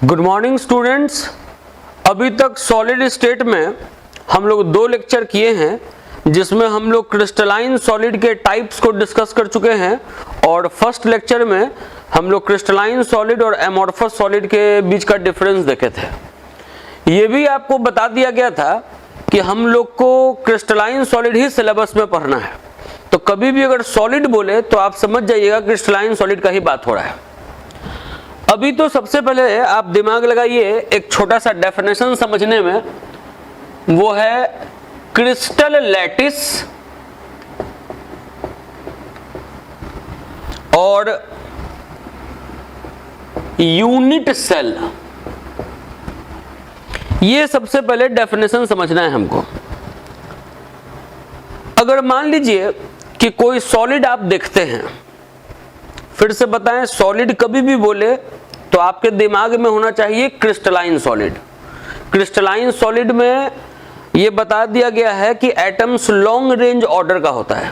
Good morning students. अभी तक solid state में हम लोग 2 लेक्चर किए हैं जिसमें हम लोग क्रिस्टलाइन सॉलिड के टाइप्स को डिस्कस कर चुके हैं और फर्स्ट लेक्चर में हम लोग क्रिस्टलाइन सॉलिड और एमॉर्फस सॉलिड के बीच का डिफरेंस देखे थे। ये भी आपको बता दिया गया था कि हम लोग को क्रिस्टलाइन सॉलिड ही सिलेबस में पढ़ना है, तो कभी भी अगर सॉलिड बोले तो आप समझ जाइएगा क्रिस्टलाइन सॉलिड का ही बात हो रहा है। अभी तो सबसे पहले आप दिमाग लगाइए एक छोटा सा डेफिनेशन समझने में, वो है क्रिस्टल लैटिस और यूनिट सेल। ये सबसे पहले डेफिनेशन समझना है हमको। अगर मान लीजिए कि कोई सॉलिड आप देखते हैं, फिर से बताएं, सॉलिड कभी भी बोले तो आपके दिमाग में होना चाहिए क्रिस्टलाइन सॉलिड। क्रिस्टलाइन सॉलिड में यह बता दिया गया है कि एटम्स लॉन्ग रेंज ऑर्डर का होता है,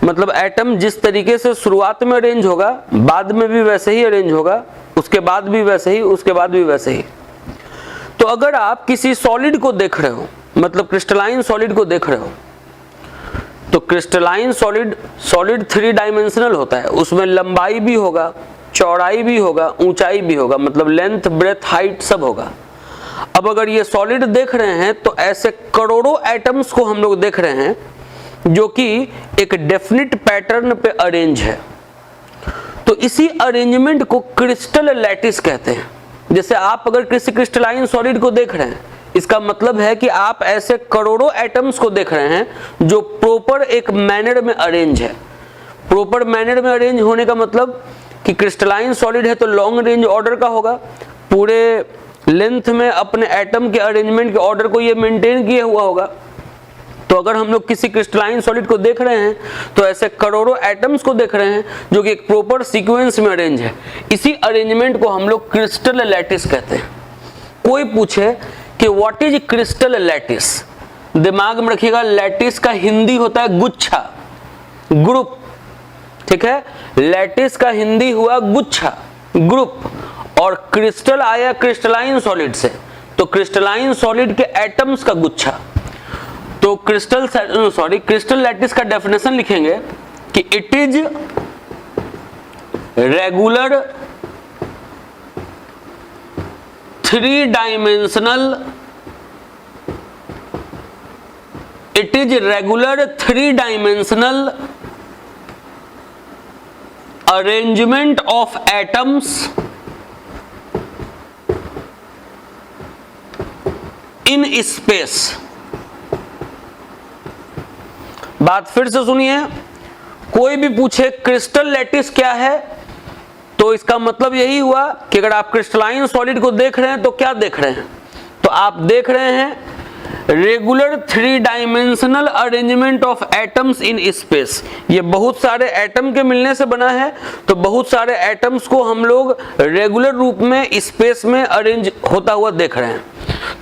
मतलब एटम जिस तरीके से शुरुआत में अरेंज होगा बाद में भी वैसे ही अरेंज होगा, उसके बाद भी वैसे ही, उसके बाद भी वैसे ही। तो अगर आप किसी सॉलिड को देख रहे हो, मतलब क्रिस्टलाइन सॉलिड को देख रहे हो, तो क्रिस्टलाइन सॉलिड 3 डायमेंशनल होता है। उसमें लंबाई भी होगा, चौड़ाई भी होगा, ऊंचाई भी होगा, मतलब लेंथ ब्रेथ हाइट सब होगा। अब अगर ये सॉलिड देख रहे हैं तो ऐसे करोड़ों एटम्स को हम लोग देख रहे हैं जो कि एक डेफिनिट पैटर्न पे अरेंज है। तो इसी अरेंजमेंट को क्रिस्टल लैटिस कहते हैं। जैसे आप अगर किसी क्रिस्टलाइन सॉलिड को देख रहे हैं, इसका मतलब है कि आप ऐसे करोड़ों एटम्स को देख रहे हैं जो प्रॉपर एक मैनर में अरेंज है। प्रॉपर मैनर में अरेंज होने का मतलब कि क्रिस्टलाइन सॉलिड है तो लॉन्ग रेंज ऑर्डर का होगा, पूरे लेंथ में अपने एटम के अरेंजमेंट के ऑर्डर को ये मेंटेन किए हुआ होगा। तो अगर हम लोग किसी क्रिस्टलाइन सॉलिड को देख रहे हैं तो ऐसे करोड़ों एटम्स को देख रहे हैं जो कि एक प्रॉपर सीक्वेंस में अरेंज है। इसी अरेंजमेंट को हम लोग क्रिस्टल लैटिस कहते हैं। कोई पूछे कि व्हाट इज क्रिस्टल लैटिस, दिमाग में रखिएगा, लैटिस का हिंदी होता है गुच्छा, ग्रुप, ठीक है। लैटिस का हिंदी हुआ गुच्छा, ग्रुप, और क्रिस्टल आया क्रिस्टलाइन सॉलिड से, तो क्रिस्टलाइन सॉलिड के एटम्स का गुच्छा। तो क्रिस्टल लैटिस का डेफिनेशन लिखेंगे कि it is regular 3 dimensional, it is regular 3 dimensional arrangement of atoms in space। बात फिर से सुनिए, कोई भी पूछे क्रिस्टल लैटिस क्या है, तो इसका मतलब यही हुआ कि अगर आप क्रिस्टलाइन सॉलिड को देख रहे हैं तो क्या देख रहे हैं, तो आप देख रहे हैं regular 3 dimensional arrangement of atoms in space. ये बहुत सारे एटम के मिलने से बना है, तो बहुत सारे एटम्स को हम लोग रेगुलर रूप में स्पेस में अरेंज होता हुआ देख रहे हैं।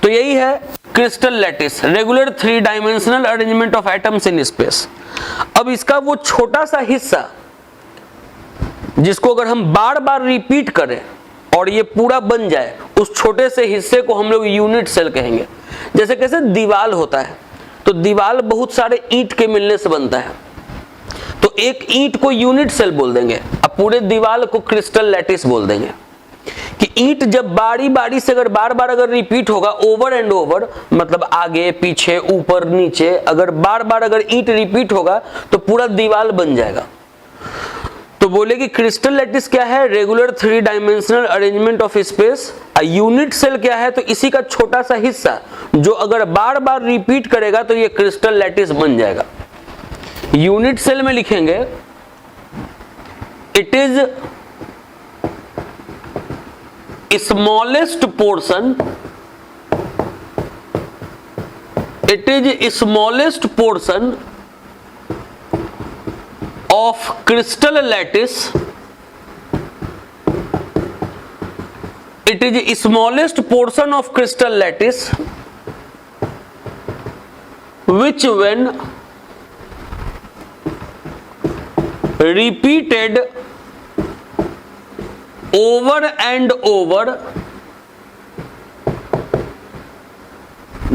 तो यही है crystal lattice, regular 3 dimensional arrangement of atoms in space. अब इसका वो छोटा सा हिस्सा जिसको अगर हम बार बार रिपीट करें और ये पूरा बन जाए, उस छोटे से हिस्से को हम लोग यूनिट सेल कहेंगे। जैसे कैसे दीवाल होता है, तो दीवाल बहुत सारे ईंट के मिलने से बनता है, तो एक ईंट को यूनिट सेल बोल देंगे, अब पूरे दीवाल को क्रिस्टल लैटिस बोल देंगे। कि ईंट जब बारी बारी से अगर बार बार अगर रिपीट होगा, ओवर एंड ओवर, मतलब आगे पीछे ऊपर नीचे, अगर बार बार अगर ईंट रिपीट होगा तो पूरा दीवाल बन जाएगा। तो बोले कि क्रिस्टल लैटिस क्या है, regular 3 dimensional arrangement of space. Unit cell क्या है, तो इसी का छोटा सा हिस्सा जो अगर बार बार रिपीट करेगा तो ये क्रिस्टल लैटिस बन जाएगा। यूनिट सेल में लिखेंगे it is smallest portion, it is smallest portion of crystal lattice, it is smallest portion of crystal lattice which when repeated over and over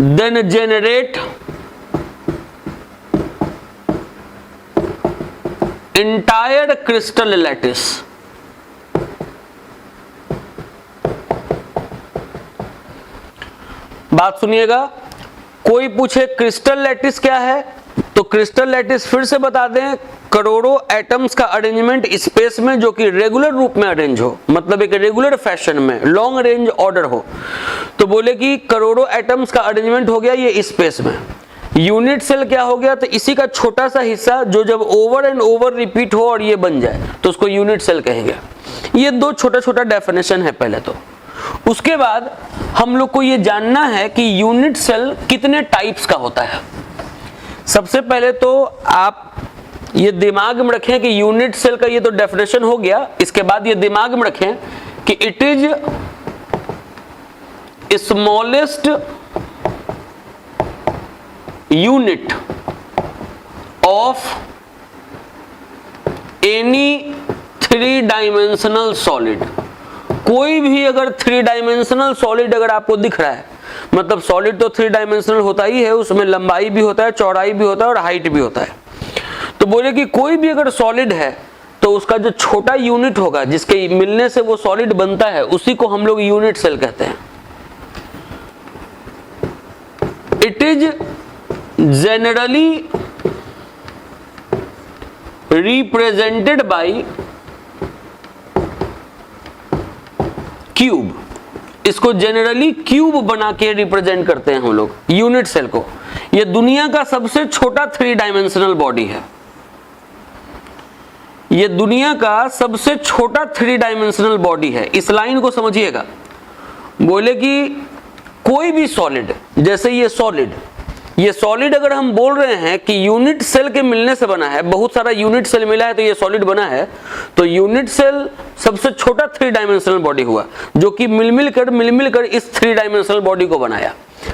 then generate entire crystal lattice. बात सुनिएगा, कोई पूछे crystal lattice क्या है, तो crystal lattice फिर से बता दें, करोड़ों एटम्स का अरेंजमेंट स्पेस में जो कि रेगुलर रूप में अरेंज हो, मतलब एक रेगुलर फैशन में लॉन्ग रेंज ऑर्डर हो। तो बोले कि करोड़ों एटम्स का अरेंजमेंट हो गया ये स्पेस में। यूनिट सेल क्या हो गया, तो इसी का छोटा सा हिस्सा जो जब ओवर एंड ओवर रिपीट हो और ये बन जाए तो उसको यूनिट सेल कहेंगे। ये दो छोटा छोटा डेफिनेशन है पहले तो। उसके बाद हम लोग को ये जानना है कि यूनिट सेल कितने टाइप्स का होता है। सबसे पहले तो आप ये दिमाग में रखें कि यूनिट सेल का ये तो डेफिनेशन हो गया। इसके बाद ये दिमाग में रखें कि it is smallest unit of any 3 dimensional solid. कोई भी अगर 3 डायमेंशनल सॉलिड अगर आपको दिख रहा है, मतलब सॉलिड तो 3 डायमेंशनल होता ही है, उसमें लंबाई भी होता है, चौड़ाई भी होता है और हाइट भी होता है। तो बोले कि कोई भी अगर सॉलिड है तो उसका जो छोटा यूनिट होगा जिसके मिलने से वो सॉलिड बनता है, उसी को हम लोग यूनिट सेल कहते हैं। It is generally represented by cube. इसको जनरली क्यूब बना के रिप्रेजेंट करते हैं हम लोग यूनिट सेल को। यह दुनिया का सबसे छोटा 3 डायमेंशनल बॉडी है। यह दुनिया का सबसे छोटा 3 डायमेंशनल बॉडी है। इस लाइन को समझिएगा। बोले कि कोई भी सॉलिड, जैसे ये सॉलिड अगर हम बोल रहे हैं कि यूनिट सेल के मिलने से बना है, बहुत सारा यूनिट सेल मिला है तो ये सॉलिड बना है, तो यूनिट सेल सबसे छोटा 3 डायमेंशनल बॉडी हुआ जो कि मिल मिलकर इस 3 डायमेंशनल बॉडी को बनाया।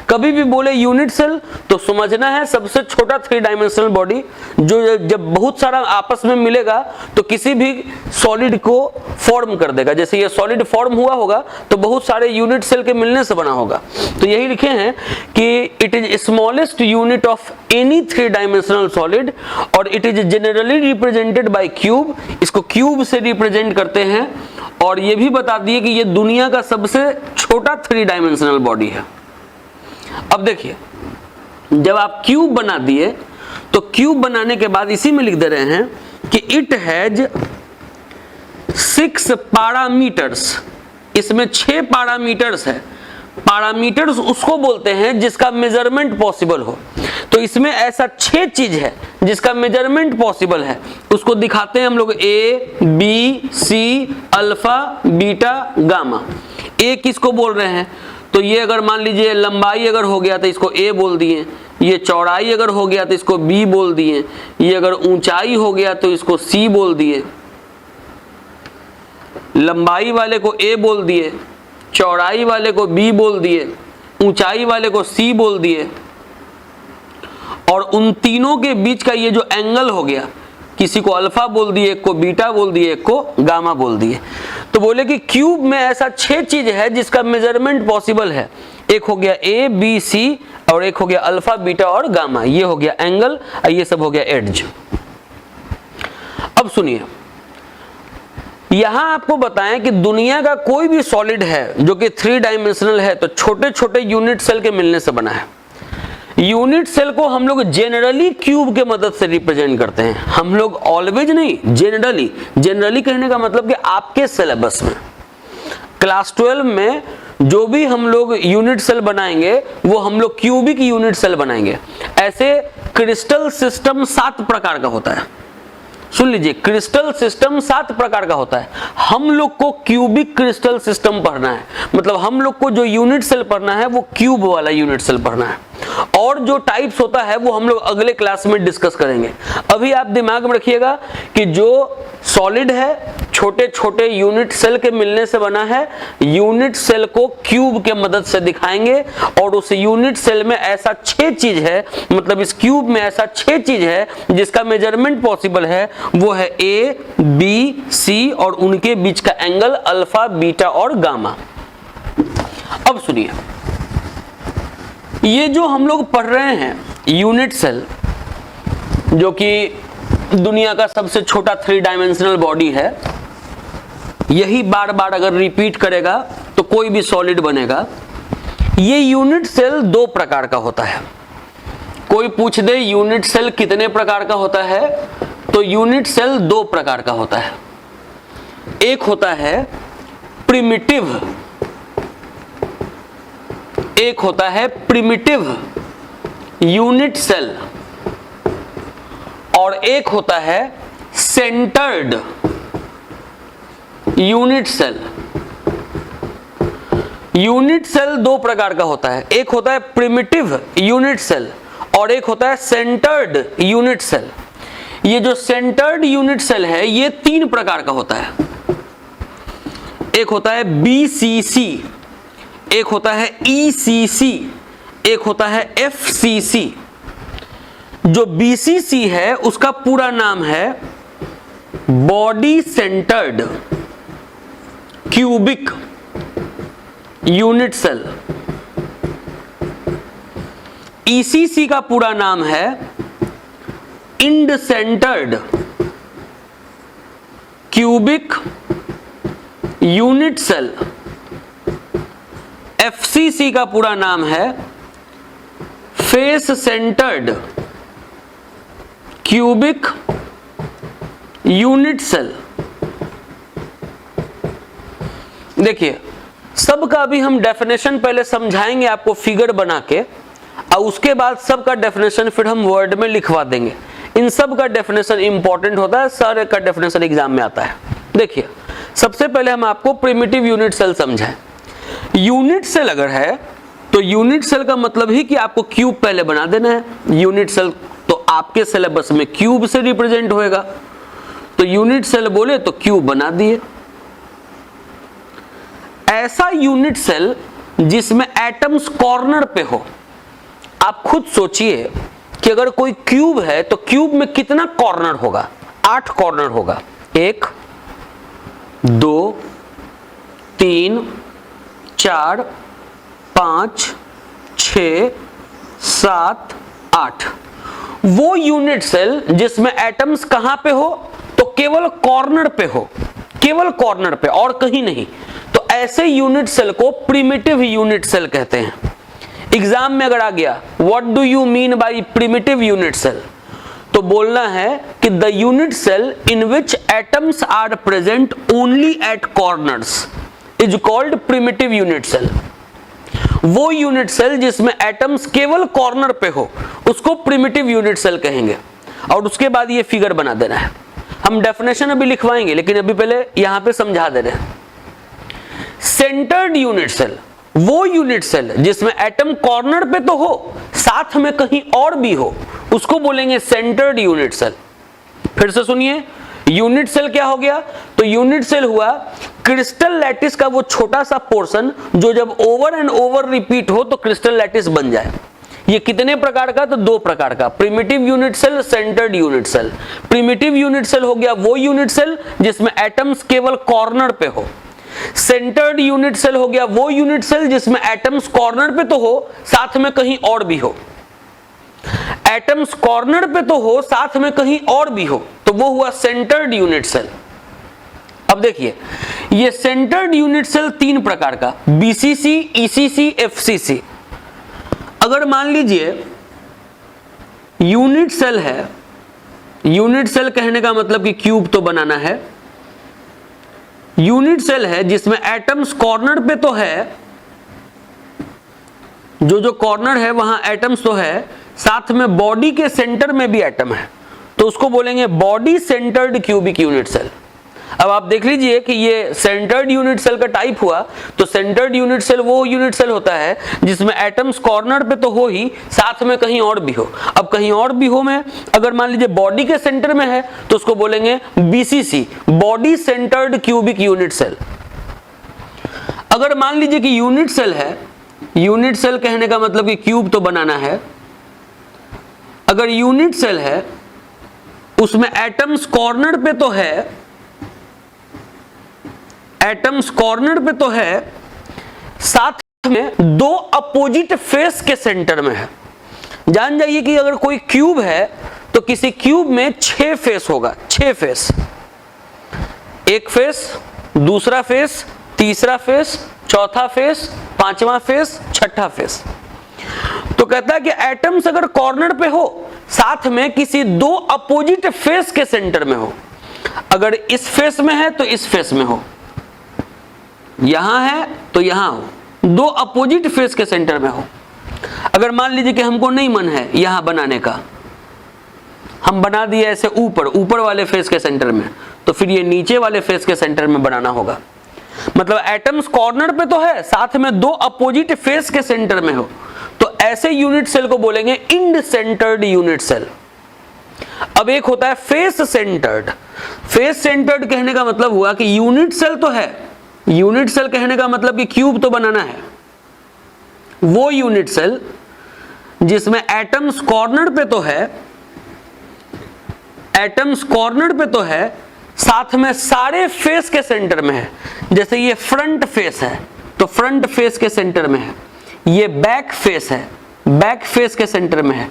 कभी भी बोले यूनिट सेल तो समझना है सबसे छोटा 3 डायमेंशनल बॉडी, जो जब बहुत सारा आपस में मिलेगा तो किसी भी सॉलिड को फॉर्म कर देगा। जैसे ये सॉलिड फॉर्म हुआ होगा तो बहुत सारे यूनिट सेल के मिलने से बना होगा। तो यही लिखे हैं कि it is smallest unit of any 3 dimensional solid और it is generally represented by cube. इसको क्यूब से रिप्रेजेंट करते हैं। और ये भी बता दिए कि ये दुनिया का सबसे छोटा 3 डायमेंशनल बॉडी है। अब देखिए, जब आप क्यूब बना दिए तो क्यूब बनाने के बाद इसी में लिख दे रहे हैं कि इट हैज 6 पैरामीटर्स। इसमें 6 पैरामीटर्स है। पैरामीटर्स उसको बोलते हैं जिसका मेजरमेंट पॉसिबल हो। तो इसमें ऐसा 6 चीज है जिसका मेजरमेंट पॉसिबल है, उसको दिखाते हैं हम लोग। ए, बी, सी, अल्फा, बीटा, गामा। ए किसको बोल रहे हैं, तो ये अगर मान लीजिए लंबाई अगर हो गया तो इसको ए बोल दिए, ये चौड़ाई अगर हो गया तो इसको बी बोल दिए, ये अगर ऊंचाई हो गया तो इसको सी बोल दिए। लंबाई वाले को ए बोल दिए, चौड़ाई वाले को बी बोल दिए, ऊंचाई वाले को सी बोल दिए। और उन तीनों के बीच का ये जो एंगल हो गया, किसी को अल्फा बोल दिए, एक को बीटा बोल दिए, एक को गामा बोल दिए। तो बोले कि क्यूब में ऐसा 6 चीज है जिसका मेजरमेंट पॉसिबल है। एक हो गया ए, बी, सी और एक हो गया अल्फा, बीटा और गामा। ये हो गया एंगल और ये सब हो गया एड्ज। अब सुनिए, यहां आपको बताएं कि दुनिया का कोई भी सॉलिड है जो कि 3 डायमेंशनल है तो छोटे छोटे यूनिट सेल के मिलने से बना है। यूनिट सेल को हम लोग जनरली क्यूब के मदद से रिप्रेजेंट करते हैं। हम लोग ऑलवेज नहीं, जनरली कहने का मतलब कि आपके सिलेबस में क्लास 12 में जो भी हम लोग यूनिट सेल बनाएंगे वो हम लोग क्यूबिक यूनिट सेल बनाएंगे। ऐसे क्रिस्टल सिस्टम 7 प्रकार का होता है। सुन लीजिए, क्रिस्टल सिस्टम 7 प्रकार का होता है। हम लोग को क्यूबिक क्रिस्टल सिस्टम पढ़ना है, मतलब हम लोग को जो यूनिट सेल पढ़ना है वो क्यूब वाला यूनिट सेल पढ़ना है। और जो टाइप्स होता है वो हम लोग अगले क्लास में डिस्कस करेंगे। अभी आप दिमाग में रखिएगा कि जो सॉलिड है छोटे छोटे यूनिट सेल के मिलने से बना है। यूनिट सेल को क्यूब के मदद से दिखाएंगे और उस यूनिट सेल में ऐसा 6 चीज है, मतलब इस क्यूब में ऐसा 6 चीज है जिसका मेजरमेंट पॉसिबल है। वो है ए, बी, सी और उनके बीच का एंगल अल्फा, बीटा और गामा। अब सुनिए, ये जो हम लोग पढ़ रहे हैं यूनिट सेल, जो कि दुनिया का सबसे छोटा 3 डायमेंशनल बॉडी है, यही बार बार अगर रिपीट करेगा तो कोई भी सॉलिड बनेगा। ये यूनिट सेल 2 प्रकार का होता है। कोई पूछ दे यूनिट सेल कितने प्रकार का होता है, तो यूनिट सेल 2 प्रकार का होता है। एक होता है प्रिमिटिव, एक होता है प्रिमिटिव यूनिट सेल, और एक होता है centred unit cell. Unit cell 2 प्रकार का होता है, एक होता है प्रिमिटिव यूनिट सेल और एक होता है सेंटर्ड यूनिट सेल। ये जो सेंटर्ड यूनिट सेल है ये 3 प्रकार का होता है। एक होता है BCC, एक होता है ECC, एक होता है FCC। जो BCC है उसका पूरा नाम है body centred cubic unit cell. ECC का पूरा नाम है end centred cubic unit cell. FCC का पूरा नाम है face centred cubic unit cell. देखिए, सबका भी हम डेफिनेशन पहले समझाएंगे आपको फिगर बना के, और उसके बाद सबका डेफिनेशन फिर हम वर्ड में लिखवा देंगे। इन सब का डेफिनेशन इंपॉर्टेंट होता है, सारे का डेफिनेशन एग्जाम में आता है। देखिए, सबसे पहले हम आपको प्रिमिटिव यूनिट सेल समझाएं। यूनिट सेल अगर है तो यूनिट सेल का मतलब ही कि आपको क्यूब पहले बना देना है। यूनिट सेल तो आपके सिलेबस में क्यूब से रिप्रेजेंट होएगा, तो यूनिट सेल बोले तो क्यूब बना दिए। ऐसा यूनिट सेल जिसमें एटम्स कॉर्नर पे हो। आप खुद सोचिए कि अगर कोई क्यूब है तो क्यूब में कितना कॉर्नर होगा? 8 कॉर्नर होगा। 1 2 3 4 5 6 7 8। वो यूनिट सेल जिसमें एटम्स कहां पे हो? तो केवल कॉर्नर पे हो, केवल कॉर्नर पे और कहीं नहीं। तो ऐसे यूनिट सेल को प्रिमिटिव यूनिट सेल कहते हैं। एग्जाम में अगर आ गया what do you mean by primitive unit cell, तो बोलना है कि the unit cell in which atoms are present only at corners is called primitive unit cell. वो यूनिट सेल जिसमें एटम्स केवल कॉर्नर पे हो उसको प्रिमिटिव यूनिट सेल कहेंगे। और उसके बाद ये फिगर बना देना है। हम डेफिनेशन अभी लिखवाएंगे, लेकिन अभी पहले यहां पे समझा दे रहे हैं। सेंटर्ड यूनिट सेल वो यूनिट सेल जिसमें एटम कॉर्नर पे तो हो, साथ में कहीं और भी हो, उसको बोलेंगे सेंटर्ड यूनिट सेल। फिर से सुनिए, यूनिट सेल क्या हो गया? तो यूनिट सेल हुआ क्रिस्टल लैटिस का वो छोटा सा पोर्शन जो जब ओवर एंड ओवर रिपीट हो तो क्रिस्टल लैटिस बन जाए। ये कितने प्रकार का? तो 2 प्रकार का, primitive unit cell, centred unit cell. Primitive unit cell हो गया वो यूनिट सेल जिसमें एटम्स केवल कॉर्नर पे हो। सेंटर्ड यूनिट सेल हो गया वो यूनिट सेल जिसमें एटम्स कॉर्नर पे तो हो, साथ में कहीं और भी हो। एटम्स कॉर्नर पे तो हो, साथ में कहीं और भी हो, तो वो हुआ सेंटर्ड यूनिट सेल। अब देखिए, ये सेंटर्ड यूनिट सेल 3 प्रकार का, BCC, ECC, FCC। अगर मान लीजिए यूनिट सेल है, यूनिट सेल कहने का मतलब कि क्यूब तो बनाना है। यूनिट सेल है जिसमें एटम्स कॉर्नर पे तो है, जो कॉर्नर है वहां एटम्स तो है, साथ में बॉडी के सेंटर में भी एटम है, तो उसको बोलेंगे body centred cubic unit cell. अब आप देख लीजिए कि ये सेंटर्ड यूनिट सेल का टाइप हुआ, तो सेंटर्ड यूनिट सेल वो यूनिट सेल होता है जिसमें एटम्स कॉर्नर पे तो हो ही, साथ में कहीं और भी हो। अब कहीं और भी हो में अगर मान लीजिए बॉडी के सेंटर में है तो उसको बोलेंगे BCC, body centred cubic unit cell. अगर मान लीजिए कि यूनिट सेल है, यूनिट सेल कहने का मतलब कि क्यूब तो बनाना है। अगर यूनिट सेल है उसमें एटम्स कॉर्नर पे तो है, एटम्स कॉर्नर पे तो है, साथ में दो अपोजिट फेस के सेंटर में है। जान जाइए कि अगर कोई क्यूब है तो किसी क्यूब में 6 फेस होगा, 6 फेस, एक फेस, दूसरा फेस, तीसरा फेस, चौथा फेस, पांचवा फेस, छठा फेस। तो कहता है कि एटम्स अगर कॉर्नर पे हो, साथ में किसी दो अपोजिट फेस के सेंटर में हो, अगर इस फेस में है तो इस फेस में हो, यहां है तो यहां हो, दो अपोजिट फेस के सेंटर में हो। अगर मान लीजिए कि हमको नहीं मन है यहां बनाने का, हम बना दिए ऐसे ऊपर वाले फेस के सेंटर में, तो फिर ये नीचे वाले फेस के सेंटर में बनाना होगा। मतलब एटम्स कॉर्नर पे तो है, साथ में दो अपोजिट फेस के सेंटर में हो, तो ऐसे यूनिट सेल को बोलेंगे इंड सेंटर्ड यूनिट सेल। अब एक होता है फेस सेंटर्ड। फेस सेंटर्ड कहने का मतलब हुआ कि यूनिट सेल तो है, यूनिट सेल कहने का मतलब कि क्यूब तो बनाना है, वो यूनिट सेल जिसमें एटम्स कॉर्नर पे तो है, एटम्स कॉर्नर पे तो है, साथ में सारे फेस के सेंटर में है। जैसे ये फ्रंट फेस है तो फ्रंट फेस के सेंटर में है, ये बैक फेस है, बैक फेस के सेंटर में है,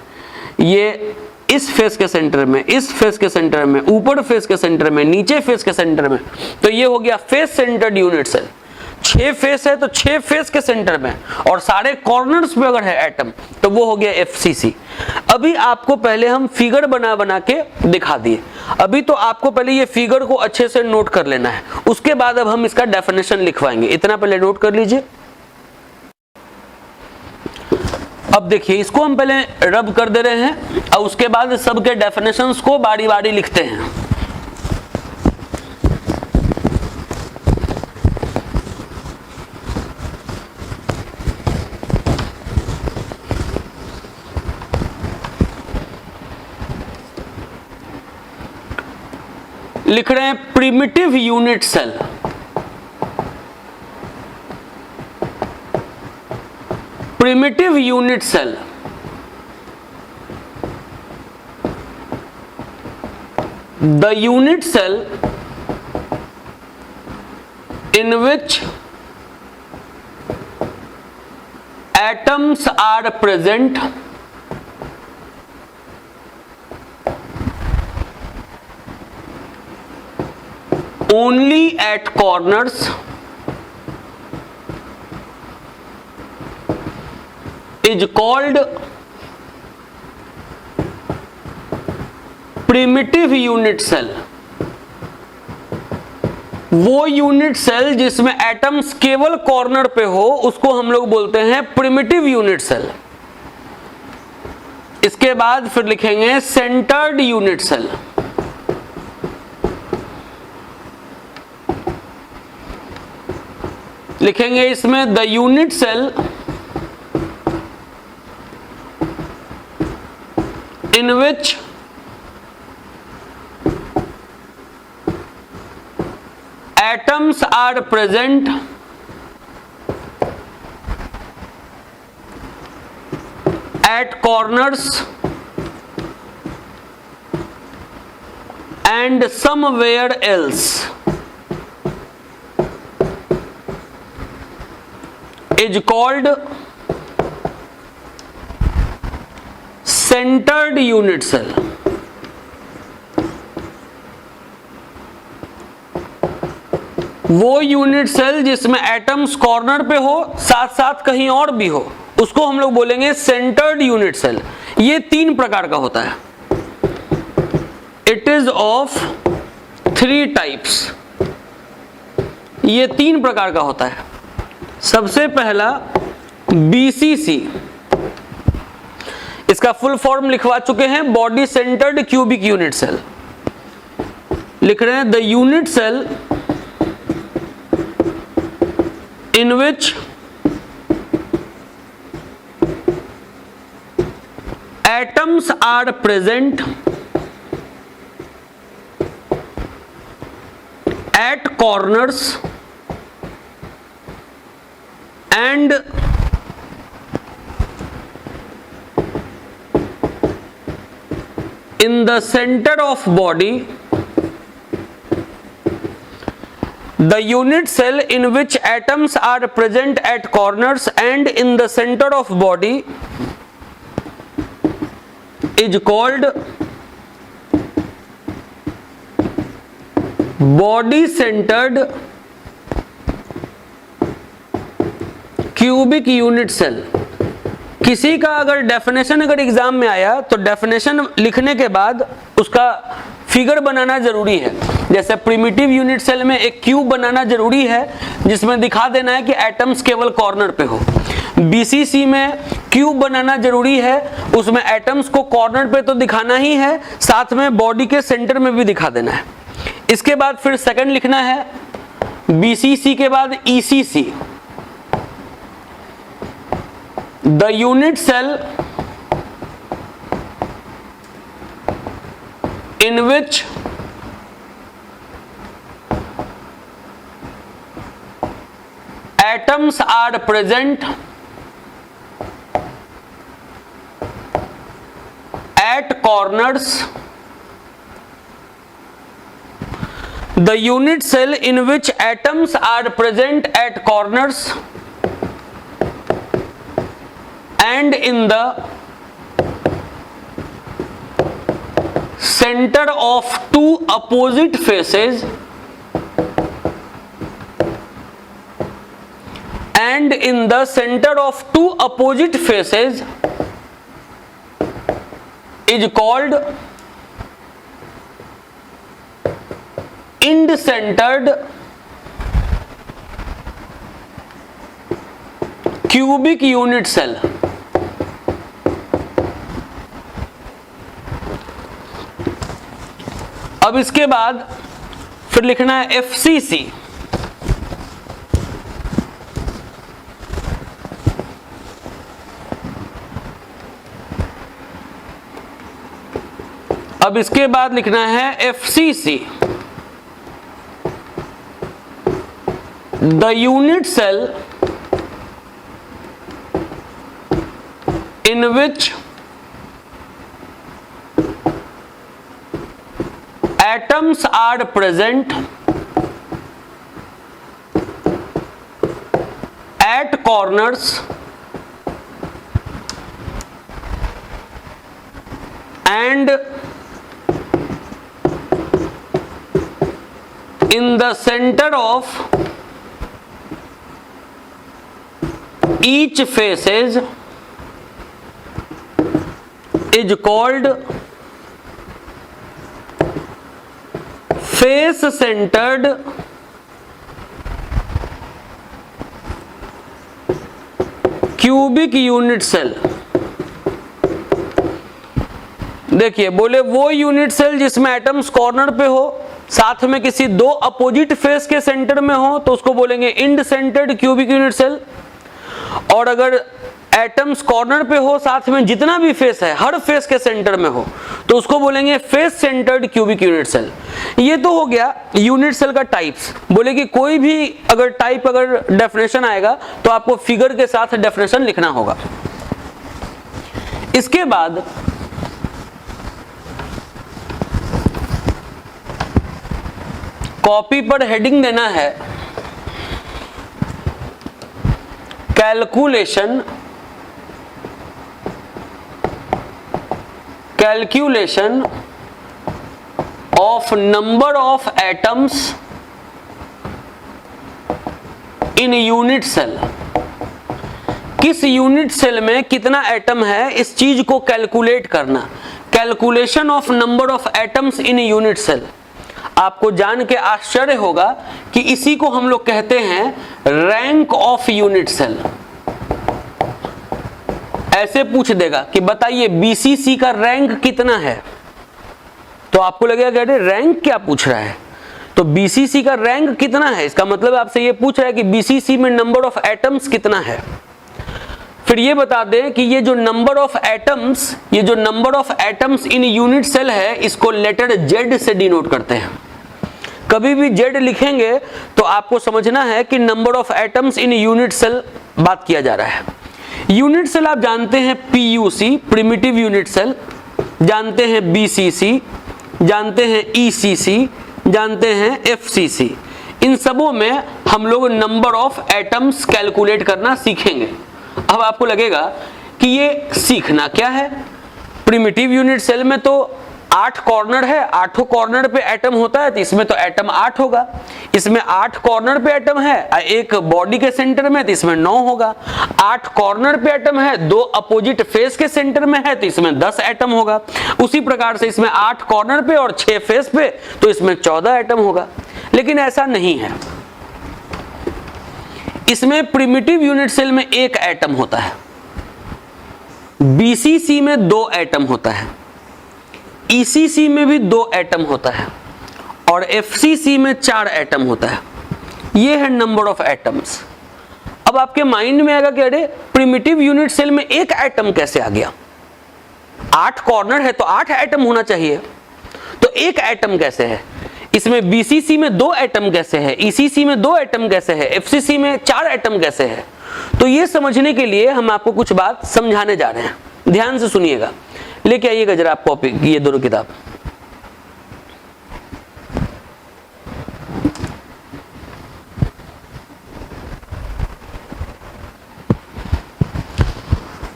ये इस फेस के सेंटर में, इस फेस के सेंटर में, ऊपर फेस के सेंटर में, नीचे फेस के सेंटर में। तो ये हो गया face centred unit cell. 6 face है तो 6 फेस के सेंटर में, और सारे कॉर्नर्स पे अगर है एटम तो वो हो गया एफसीसी। अभी आपको पहले हम फिगर बना के दिखा दिए, अभी तो आपको पहले ये फिगर को अच्छे से नोट कर लेना है, उसके बाद अब हम इसका डेफिनेशन लिखवाएंगे। इतना पहले नोट कर लीजिए। अब देखिए इसको हम पहले रब कर दे रहे हैं और उसके बाद सबके डेफिनेशंस को बारी बारी लिखते हैं। लिख रहे हैं primitive unit cell. Primitive unit cell the unit cell in which atoms are present only at corners is called primitive unit cell. वो यूनिट सेल जिसमें एटम्स केवल कॉर्नर पे हो उसको हम लोग बोलते हैं प्रिमिटिव यूनिट सेल। इसके बाद फिर लिखेंगे सेंटर्ड यूनिट सेल। लिखेंगे इसमें the unit cell in which atoms are present at corners and somewhere else is called centered unit cell। वो यूनिट सेल जिसमें एटम्स कॉर्नर पे हो साथ साथ कहीं और भी हो उसको हम लोग बोलेंगे सेंटर्ड यूनिट सेल। ये 3 प्रकार का होता है। It is of 3 types. ये 3 प्रकार का होता है। सबसे पहला बीसीसी, इसका फुल फॉर्म लिखवा चुके हैं, body centred cubic unit cell. लिख रहे हैं the unit cell in which atoms are present at corners and in the center of body The unit cell in which atoms are present at corners and in the center of body is called body centered cubic unit cell। किसी का अगर definition अगर exam में आया तो definition लिखने के बाद उसका फिगर बनाना जरूरी है। जैसे प्रिमिटिव यूनिट सेल में एक क्यूब बनाना जरूरी है जिसमें दिखा देना है कि एटम्स केवल कॉर्नर पे हो। बीसीसी में क्यूब बनाना जरूरी है, उसमें एटम्स को कॉर्नर पे तो दिखाना ही है, साथ में बॉडी के सेंटर में भी दिखा देना है। इसके बाद फिर सेकंड लिखना है बीसीसी के बाद ECC. The unit cell in which atoms are present at corners, the unit cell in which atoms are present at corners and in the center of two opposite faces and in the center of two opposite faces is called end-centered cubic unit cell। अब इसके बाद फिर लिखना है FCC. अब इसके बाद लिखना है FCC. The unit cell in which atoms are present at corners and in the center of each faces is called face centred cubic unit cell. देखिए बोले वो यूनिट सेल जिसमें एटम्स कॉर्नर पे हो, साथ में किसी दो अपोजिट फेस के सेंटर में हो तो उसको बोलेंगे end centred cubic unit cell. और अगर एटम्स कॉर्नर पे हो, साथ में जितना भी फेस है हर फेस के सेंटर में हो तो उसको बोलेंगे face centred cubic unit cell. ये तो हो गया यूनिट सेल का टाइप्स। बोले कि कोई भी अगर टाइप अगर डेफिनेशन आएगा तो आपको फिगर के साथ डेफिनेशन लिखना होगा। इसके बाद कॉपी पर हेडिंग देना है calculation of number of atoms in unit cell। किस यूनिट सेल में कितना एटम है इस चीज को कैलकुलेट करना। Calculation of number of atoms in unit cell. आपको जान के आश्चर्य होगा कि इसी को हम लोग कहते हैं रैंक ऑफ यूनिट सेल। ऐसे पूछ देगा कि बताइए बीसीसी का रैंक कितना है, तो आपको लगेगा कि अरे रैंक क्या पूछ रहा है। तो बीसीसी का रैंक कितना है इसका मतलब आपसे ये पूछ रहा है कि बीसीसी में नंबर ऑफ एटम्स कितना है। फिर ये बता दें कि ये जो number of atoms in unit cell है इसको लेटर जेड से डिनोट करते हैं। कभी भी जेड लिखेंगे तो आपको समझना है कि number of atoms in unit cell बात किया जा रहा है। यूनिट सेल आप जानते हैं पीयूसी प्रिमिटिव यूनिट सेल, जानते हैं बीसीसी, जानते हैं ईसीसी, जानते हैं एफसीसी। इन सबों में हम लोग नंबर ऑफ एटम्स कैलकुलेट करना सीखेंगे। अब आपको लगेगा कि ये सीखना क्या है, प्रिमिटिव यूनिट सेल में तो 8 कॉर्नर है, 8 कॉर्नर पे एटम होता है, तो इसमें तो एटम 8 होगा। इसमें 8 कॉर्नर पे एटम है, एक बॉडी के सेंटर में, तो इसमें 9 होगा। 8 कॉर्नर पे एटम है, 2 अपोजिट फेस के सेंटर में है, तो इसमें 10 एटम होगा। उसी प्रकार से इसमें 8 कॉर्नर पे और 6 फेस पे, तो इसमें 14 एटम होगा। लेकिन ऐसा नहीं है, इसमें प्रिमिटिव यूनिट सेल में 1 एटम होता है, बीसीसी में 2 एटम होता है, ईसीसी में भी 2 एटम होता है और एफसीसी में 4 एटम होता है। ये है नंबर ऑफ एटम्स। अब आपके माइंड में आएगा कि अरे प्रिमिटिव यूनिट सेल में 1 एटम कैसे आ गया, 8 कॉर्नर है तो 8 एटम होना चाहिए, तो 1 एटम कैसे है? इसमें बीसीसी में 2 एटम कैसे है, ईसीसी में 2 एटम कैसे है, एफसीसी में 4 एटम कैसे है? तो ये समझने के लिए हम आपको कुछ बात समझाने जा रहे हैं, ध्यान से सुनिएगा। लेके आइएगा जरा आप कॉपी, ये दोनों किताब।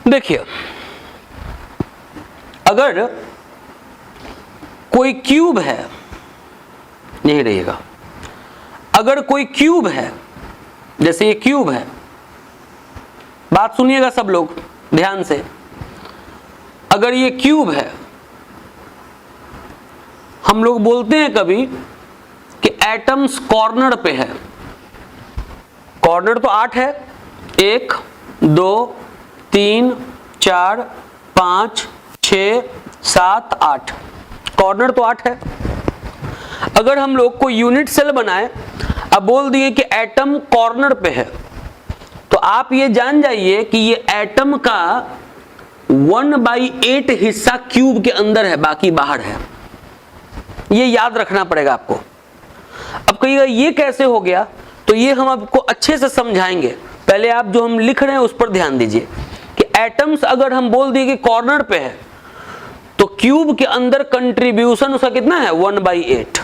देखिए, अगर कोई क्यूब है, यहीं रहिएगा, अगर कोई क्यूब है, जैसे ये क्यूब है, बात सुनिएगा सब लोग ध्यान से। अगर ये क्यूब है, हम लोग बोलते हैं कभी कि एटम्स कॉर्नर पे है। कॉर्नर तो 8 है, 1 2 3 4 5 6 7 8, कॉर्नर तो 8 है। अगर हम लोग कोई यूनिट सेल बनाए, अब बोल दिए कि एटम कॉर्नर पे है, तो आप ये जान जाइए कि ये एटम का 1/8 हिस्सा क्यूब के अंदर है, बाकी बाहर है। ये याद रखना पड़ेगा आपको। अब कहिएगा ये कैसे हो गया, तो ये हम आपको अच्छे से समझाएंगे। पहले आप जो हम लिख रहे हैं उस पर ध्यान दीजिए कि एटम्स अगर हम बोल दिए कि कॉर्नर पे है, तो क्यूब के अंदर कंट्रीब्यूशन उसका कितना है, 1/8।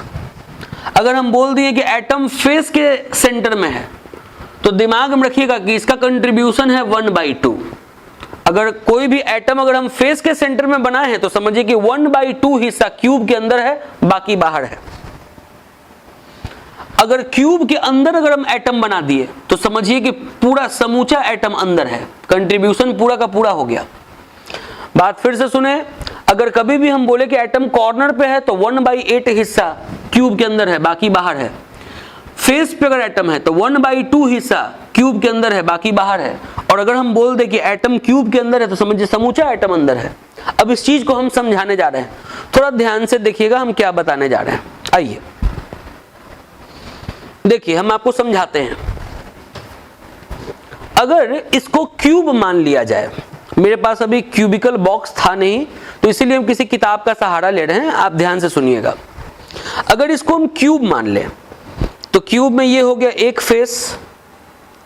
अगर हम बोल दिए कि एटम फेस के सेंटर में है, तो दिमाग में रखिएगा कि इसका कंट्रीब्यूशन है 1/2। अगर कोई भी एटम अगर हम फेस के सेंटर में बनाए हैं, तो समझिए कि 1/2 हिस्सा क्यूब के अंदर है, बाकी बाहर है। अगर क्यूब के अंदर अगर हम एटम बना दिए, तो समझिए कि पूरा समूचा एटम अंदर है, कंट्रीब्यूशन पूरा का पूरा हो गया। बात फिर से सुने, अगर कभी भी हम बोले कि एटम कॉर्नर पे है, तो 1/8 हिस्सा क्यूब के अंदर है, बाकी बाहर है। फेस पे अगर एटम है, तो 1/2 हिस्सा क्यूब के अंदर है, बाकी बाहर है। और अगर हम बोल दे कि एटम क्यूब के अंदर है, तो समझिए समूचा एटम अंदर है। अब इस चीज को हम समझाने जा रहे हैं, थोड़ा ध्यान से देखिएगा हम क्या बताने जा रहे हैं। आइए देखिए, हम आपको समझाते हैं। अगर इसको क्यूब मान लिया जाए, मेरे पास अभी क्यूबिकल बॉक्स था नहीं, तो इसीलिए हम किसी किताब का सहारा ले रहे हैं, आप ध्यान से सुनिएगा। अगर इसको हम क्यूब मान लें, तो क्यूब में ये हो गया एक फेस,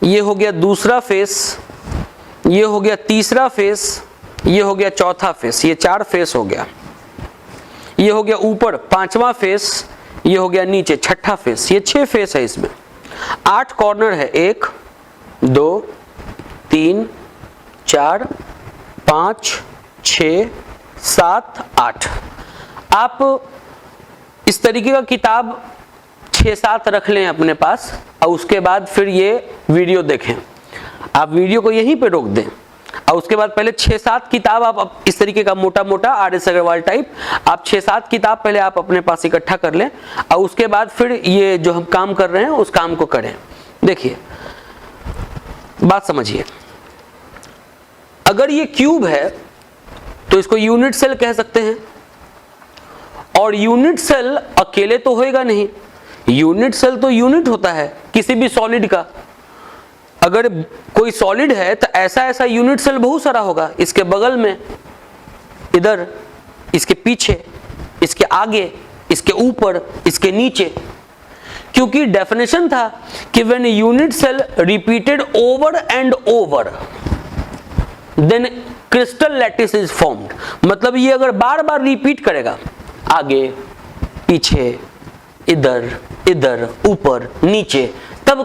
ये हो गया दूसरा फेस, ये हो गया तीसरा फेस, ये हो गया चौथा फेस, ये 4 फेस हो गया। ये हो गया ऊपर 5वां फेस, ये हो गया नीचे 6ठा फेस, ये 6 फेस है। इसमें 8 कॉर्नर है, 1 2 3 4 5 6 7 8। आप इस तरीके का किताब 6-7 रख लें अपने पास, और उसके बाद फिर ये वीडियो देखें। आप वीडियो को यहीं पे रोक दें, और उसके बाद पहले 6-7 किताब आप इस तरीके का मोटा मोटा RS अग्रवाल टाइप, आप 6-7 किताब पहले आप अपने पास इकट्ठा कर लें, और उसके बाद फिर ये जो हम काम कर रहे हैं उस काम को करें। देखिए, बात समझिए। अगर ये क्यूब है, तो इसको यूनिट सेल कह सकते हैं। और यूनिट सेल अकेले तो होएगा नहीं, यूनिट सेल तो यूनिट होता है किसी भी सॉलिड का। अगर कोई सॉलिड है, तो ऐसा यूनिट सेल बहुत सारा होगा, इसके बगल में, इधर, इसके पीछे, इसके आगे, इसके ऊपर, इसके नीचे। क्योंकि डेफिनेशन था कि when unit cell repeated over and over, then crystal lattice is formed. मतलब ये अगर बार बार रिपीट करेगा, आगे पीछे इधर, इधर, ऊपर, नीचे, तब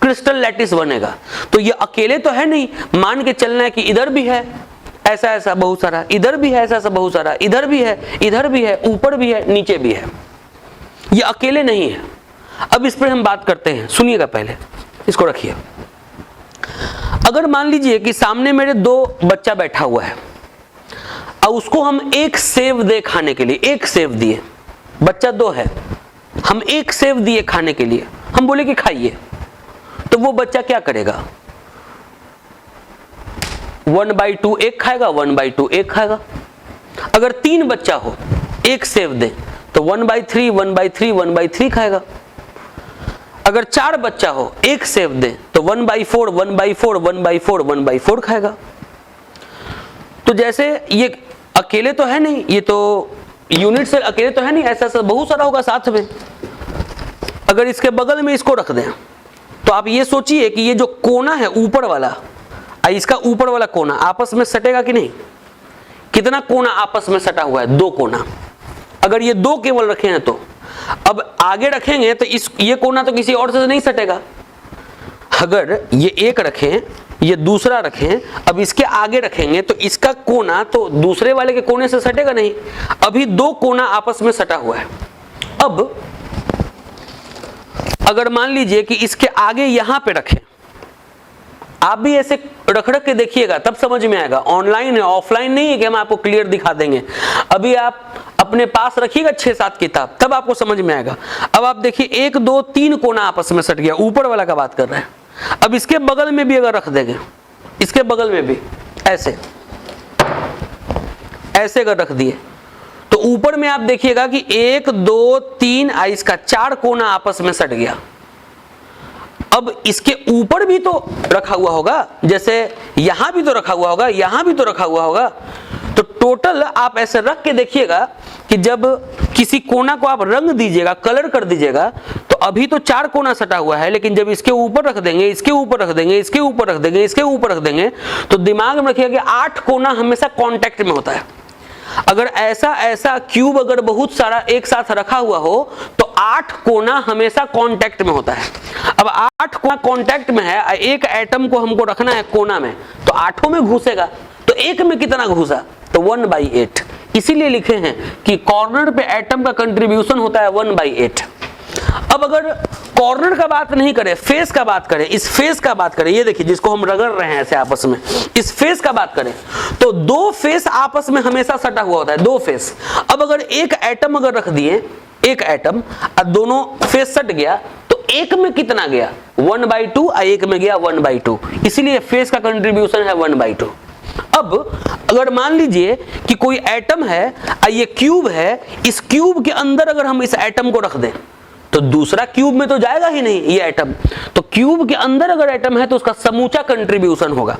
क्रिस्टल लैटिस बनेगा। तो ये अकेले तो है नहीं, मान के चलना है कि इधर भी है ऐसा ऐसा बहुत सारा, इधर भी है ऐसा ऐसा बहुत सारा, इधर भी है, इधर भी है, ऊपर भी है, नीचे भी है, ये अकेले नहीं है। अब इस पर हम बात करते हैं, सुनिएगा, पहले इसको रखिए। अगर मान लीजिए कि सामने मेरे दो बच्चा बैठा हुआ है और उसको हम एक सेव दे खाने के लिए, एक सेव दिए, बच्चा दो है, हम एक सेव दिए खाने के लिए, हम बोले कि खाइए, तो वो बच्चा क्या करेगा? 1/2 एक खाएगा, 1/2 एक खाएगा। अगर 3 बच्चा हो, एक सेव दे तो 1/3 1/3 1/3 खाएगा। अगर 4 बच्चा हो, एक सेव दे तो 1/4 1/4 1/4 1/4 खाएगा। तो जैसे ये अकेले तो है नहीं, ये तो यूनिट से अकेले तो है नहीं, ऐसा ऐसा बहुत सारा होगा साथ में। अगर इसके बगल में इसको रख दें तो आप ये सोचिए कि ये जो कोना है ऊपर वाला, इसका ऊपर वाला कोना आपस में सटेगा कि नहीं? कितना कोना आपस में सटा हुआ है? 2 कोना। अगर ये 2 केवल रखे हैं तो अब आगे रखेंगे तो ये कोना तो किसी और से नहीं सटेगा। अगर ये एक रखें, ये दूसरा रखें, अब इसके आगे रखेंगे तो इसका कोना तो दूसरे वाले के कोने से सटेगा नहीं। अभी 2 कोना आपस में सटा हुआ है। अब अगर मान लीजिए कि इसके आगे यहां पे रखें, आप भी ऐसे रख के देखिएगा तब समझ में आएगा। ऑनलाइन है, ऑफलाइन नहीं है कि हम आपको क्लियर दिखा देंगे। अभी आप अपने पास रखिएगा 6-7 किताब, तब आपको समझ में आएगा। अब आप देखिए 1 2 3 कोना आपस में सट गया, ऊपर वाला का बात कर रहे हैं। अब इसके बगल में भी अगर रख देंगे, इसके बगल में भी ऐसे ऐसे अगर रख दिए तो ऊपर में आप देखिएगा कि 1 2 3 इसका 4 कोना आपस में सट गया। अब इसके ऊपर भी तो रखा हुआ होगा, जैसे यहां भी तो रखा हुआ होगा, यहां भी तो रखा हुआ होगा। तो टोटल आप ऐसे रख के देखिएगा कि जब किसी कोना को आप रंग दीजिएगा, कलर कर दीजिएगा, तो अभी तो 4 कोना सटा हुआ है, लेकिन जब इसके ऊपर रख देंगे, इसके ऊपर रख देंगे, इसके ऊपर रख देंगे, इसके ऊपर रख देंगे, तो दिमाग में रखिएगा कि 8 कोना हमेशा कांटेक्ट में होता है। अगर ऐसा क्यूब अगर बहुत सारा एक साथ रखा हुआ हो तो 8 कोना हमेशा कांटेक्ट में होता है। अब 8 कोना कांटेक्ट में है, एक एटम को हमको रखना है कोना में, तो 8 में घुसेगा, तो एक में कितना घुसा? तो 1/8। इसीलिए लिखे हैं कि कॉर्नर पे एटम का कंट्रीब्यूशन होता है 1/8। अब अगर कॉर्नर का बात नहीं करें, फेस का बात करें, इस फेस का बात करें, ये देखिए जिसको हम रगड़ रहे हैं ऐसे आपस में, इस फेस का बात करें तो 2 फेस आपस में हमेशा सटा हुआ होता है, 2 फेस। अब अगर एक एटम अगर रख दिए, एक एटम और दोनों फेस सट गया, तो एक में कितना गया? 1/2 और एक में गया 1/2। इसीलिए फेस का कंट्रीब्यूशन है 1/2। अब अगर मान लीजिए कि कोई एटम है और ये क्यूब है, इस क्यूब के अंदर अगर हम इस एटम को रख दें तो दूसरा क्यूब में तो जाएगा ही नहीं ये एटम। तो क्यूब के अंदर अगर एटम है तो उसका समूचा कंट्रीब्यूशन होगा।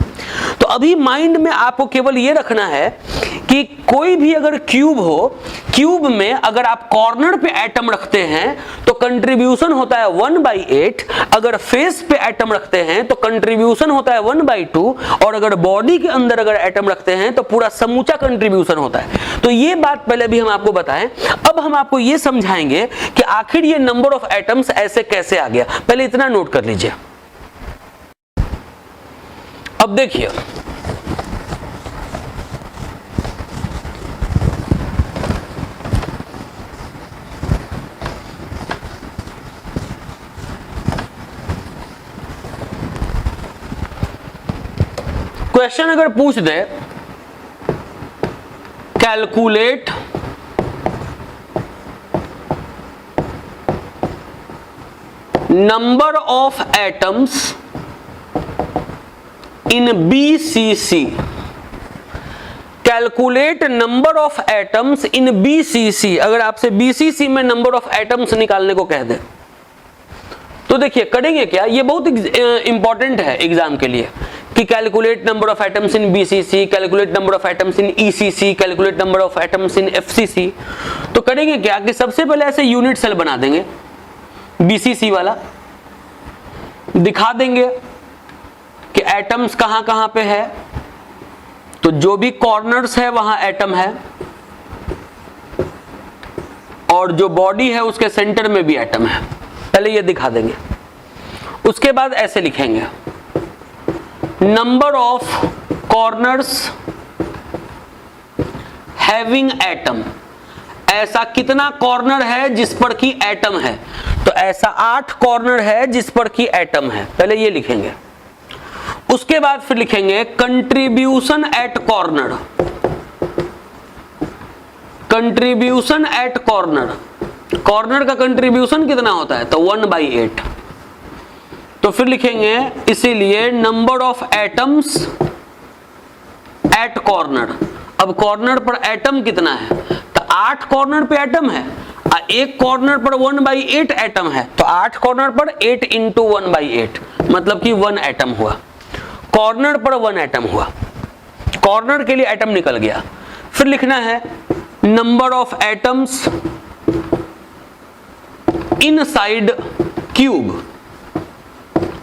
तो अभी माइंड में आपको केवल ये रखना है कि कोई भी अगर क्यूब हो, क्यूब में अगर आप कॉर्नर पे एटम रखते हैं तो कंट्रीब्यूशन होता है 1/8, अगर फेस पे एटम रखते हैं तो कंट्रीब्यूशन होता है 1/2, और अगर बॉडी के अंदर अगर एटम रखते हैं तो पूरा समूचा कंट्रीब्यूशन होता है। तो ये बात पहले भी हम आपको बताएं। अब हम आपको ये समझाएंगे कि आखिर ये नंबर ऑफ एटम्स ऐसे कैसे आ गया। पहले इतना नोट कर लीजिए। अब देखिए, क्वेश्चन अगर पूछ दे calculate number of atoms in BCC, calculate number of atoms in BCC। अगर आपसे BCC में नंबर ऑफ एटम्स निकालने को कह दे तो देखिए करेंगे क्या। ये बहुत इंपॉर्टेंट है एग्जाम के लिए कि calculate number of atoms in BCC, calculate number of atoms in ECC, calculate number of atoms in FCC। तो करेंगे क्या कि सबसे पहले ऐसे यूनिट सेल बना देंगे BCC वाला, दिखा देंगे कि एटम्स कहां कहां पे है, तो जो भी कॉर्नर्स है वहां एटम है, और जो बॉडी है उसके सेंटर में भी एटम है। पहले ये दिखा देंगे, उसके बाद ऐसे लिखेंगे, number of corners having atom, ऐसा कितना कॉर्नर है जिस पर की एटम है, तो ऐसा 8 कॉर्नर है जिस पर की एटम है। पहले ये लिखेंगे, उसके बाद फिर लिखेंगे contribution at corner, contribution at corner, corner का कंट्रीब्यूशन कितना होता है, तो 1/8। तो फिर लिखेंगे इसीलिए number of atoms at corner. अब कॉर्नर पर एटम कितना है, तो 8 कॉर्नर पे एटम है, एक कॉर्नर पर 1/8 एटम है, तो 8 कॉर्नर पर 8 × 1/8 मतलब कि 1 एटम हुआ। कॉर्नर पर 1 एटम हुआ, कॉर्नर के लिए एटम निकल गया। फिर लिखना है number of atoms inside cube,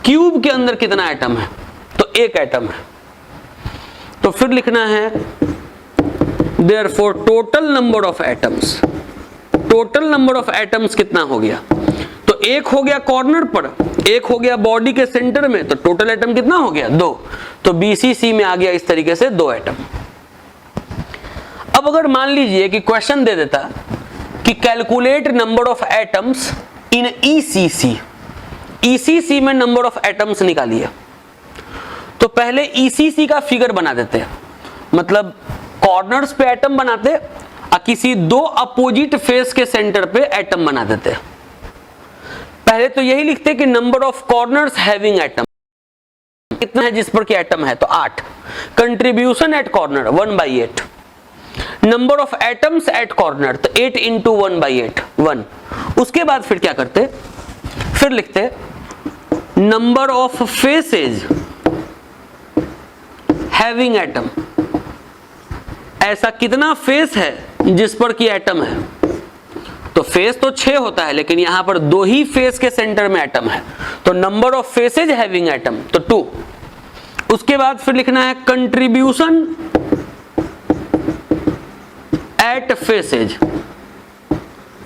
cube के अंदर कितना एटम है, तो 1 एटम है। तो फिर लिखना है therefore total number of atoms, total number of atoms कितना हो गया, तो 1 हो गया कॉर्नर पर, 1 हो गया बॉडी के सेंटर में, तो टोटल एटम कितना हो गया 2। तो BCC में आ गया इस तरीके से 2 एटम। अब अगर मान लीजिए कि क्वेश्चन दे देता कि calculate number of atoms in ECC, ECC में नंबर ऑफ एटम्स निकालिए, तो पहले ECC का फिगर बना देते हैं, मतलब कॉर्नर्स पे एटम बनाते और किसी 2 अपोजिट फेस के सेंटर पे एटम बना देते हैं। पहले तो यही लिखते कि number of corners having atom कितना है जिस पर कि एटम है, तो 8। Contribution at corner 1/8, number of atoms at corner तो 8 × 1/8 1। उसके बाद फिर क्या करते, फिर लिखते number of faces having atom, ऐसा कितना फेस है जिस पर कि एटम है, तो फेस तो 6 होता है लेकिन यहां पर 2 ही फेस के सेंटर में एटम है, तो number of faces having atom तो 2। उसके बाद फिर लिखना है कंट्रीब्यूशन एट फेसेज,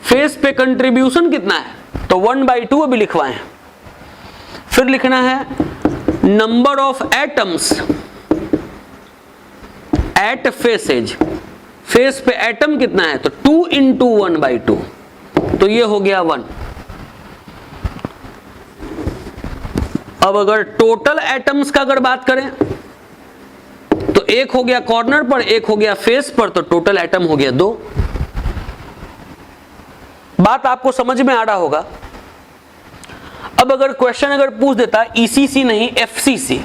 फेस पे कंट्रीब्यूशन कितना है, तो 1/2 अभी लिखवाए हैं। फिर लिखना है number of atoms at faces, face पे एटम कितना है, तो 2 × 1/2, तो ये हो गया 1। अब अगर टोटल एटम्स का अगर बात करें तो 1 हो गया कॉर्नर पर, 1 हो गया फेस पर, तो टोटल एटम हो गया 2। बात आपको समझ में आ रहा होगा। अब अगर क्वेश्चन अगर पूछ देता ECC नहीं FCC,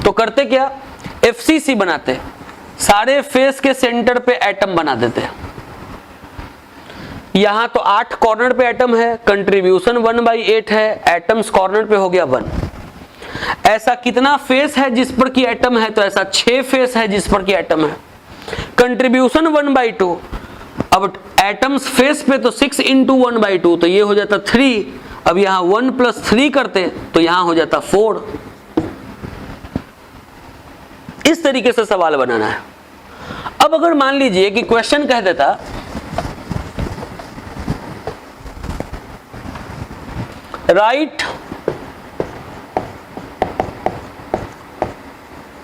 तो करते क्या, FCC बनाते, सारे फेस के सेंटर पे एटम बना देते। यहां तो 8 कॉर्नर पे एटम है, कंट्रीब्यूशन 1/8 है, एटम्स कॉर्नर पे हो गया 1। ऐसा कितना फेस है जिस पर की एटम है, तो ऐसा 6 फेस है जिस पर की एटम है, कंट्रीब्यूशन 1/2। अब एटम्स फेस पे तो 6 × 1/2, तो ये हो जाता 3। अब यहां 1 + 3 करते तो यहां हो जाता 4। इस तरीके से सवाल बनाना है। अब अगर मान लीजिए कि क्वेश्चन कह देता write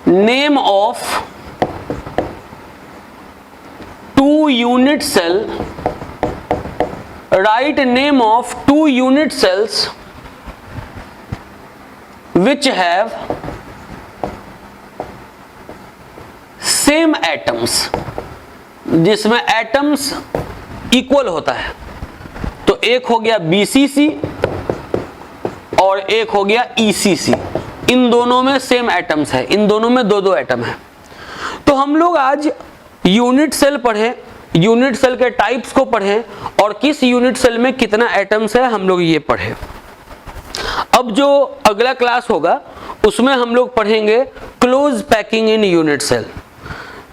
name of 2 unit cell, write name of 2 unit cells which have same atoms, जिसमें एटम्स इक्वल होता है। तो एक हो गया BCC और एक हो गया ECC, इन दोनों में सेम एटम्स है, इन दोनों में 2-2 एटम है। तो हम लोग आज यूनिट सेल पढ़े, यूनिट सेल के टाइप्स को पढ़े और किस यूनिट सेल में कितना एटम्स है हम लोग ये पढ़े। अब जो अगला क्लास होगा उसमें हम लोग पढ़ेंगे close packing in unit cell,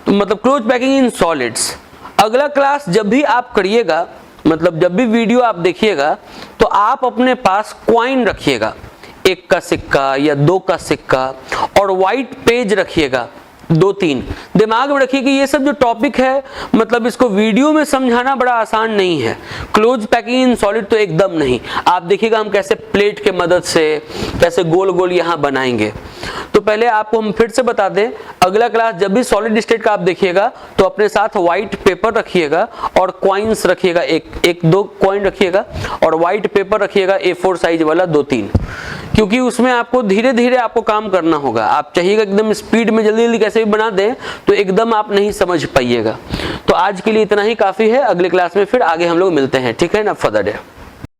मतलब क्लोज पैकिंग इन सॉलिड्स। अगला क्लास जब भी आप करिएगा, मतलब जब भी वीडियो आप देखिएगा, तो आप अपने पास कॉइन रखिएगा, 1 का सिक्का या 2 का सिक्का, और व्हाइट पेज रखिएगा 2 3। दिमाग में रखिए कि ये सब जो टॉपिक है मतलब इसको वीडियो में समझाना बड़ा आसान नहीं है। क्लोज पैकिंग इन सॉलिड तो एकदम नहीं। आप देखिएगा हम कैसे प्लेट के मदद से कैसे गोल गोल यहाँ बनाएंगे। तो पहले आपको हम फिर से बता दें, अगला क्लास जब भी सॉलिड स्टेट का आप देखिएगा तो अपने साथ व्हाइट पेपर रखिएगा और कॉइन्स रखिएगा, एक दो कॉइन रखिएगा और व्हाइट पेपर रखिएगा A4 साइज वाला 2 3, क्योंकि उसमें आपको धीरे धीरे आपको काम करना होगा। आप चाहिएगा एकदम स्पीड में जल्दी जल्दी कैसे भी बना दें तो एकदम आप नहीं समझ पाइएगा। तो आज के लिए इतना ही काफी है, अगले क्लास में फिर आगे हम लोग मिलते हैं, ठीक है ना, फॉर द डे।